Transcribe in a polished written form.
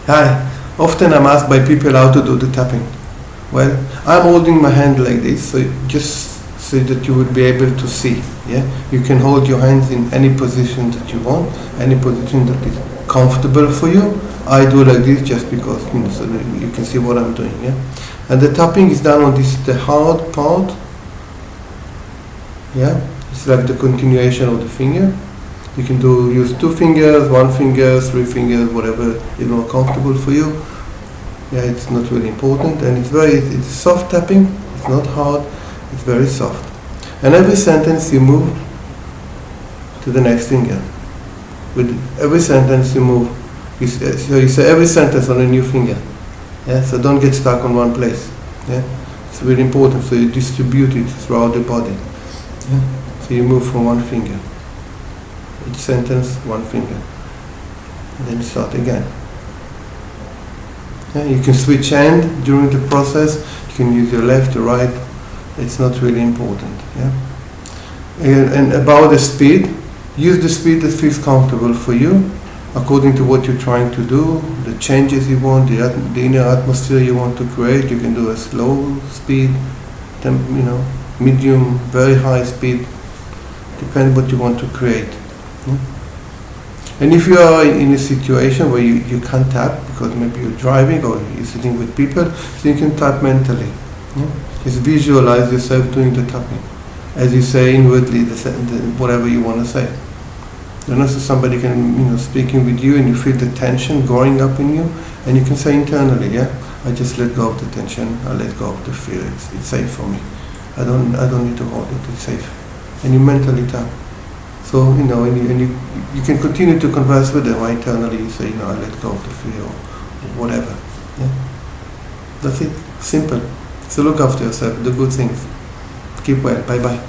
Hi. Often I'm asked by people how to do the tapping. Well, I'm holding my hand like this, so just so that you will be able to see. Yeah, you can hold your hands in any position that you want, any position that is comfortable for you. I do like this just because so that you can see what I'm doing. Yeah, and the tapping is done on this the hard part. Yeah, it's like the continuation of the finger. You can use 2 fingers, 1 finger, 3 fingers, whatever is more comfortable for you. Yeah, it's not really important, and it's soft tapping. It's not hard. It's very soft. And every sentence you move to the next finger. With every sentence you move, so you say every sentence on a new finger. Yeah, so don't get stuck on one place. Yeah, it's really important. So you distribute it throughout the body. Yeah, so you move from one finger. Each sentence, one finger. And then you start again. Yeah, you can switch hand during the process. You can use your left or right. It's not really important. Yeah. And about the speed, use the speed that feels comfortable for you, according to what you're trying to do, the changes you want, the inner atmosphere you want to create. You can do a slow speed, medium, very high speed, depending what you want to create. Yeah. And if you are in a situation where you can't tap because maybe you're driving or you're sitting with people, so you can tap mentally. Yeah? Just visualize yourself doing the tapping as you say inwardly whatever you want to say. And also somebody can, speaking with you and you feel the tension growing up in you, and you can say internally, yeah, I just let go of the tension, I let go of the fear, it's safe for me. I don't need to hold it, it's safe. And you mentally tap. So, and you can continue to converse with them internally. You say, I let go of the fear or whatever. Yeah? That's it. Simple. So look after yourself. Do good things. Keep well. Bye-bye.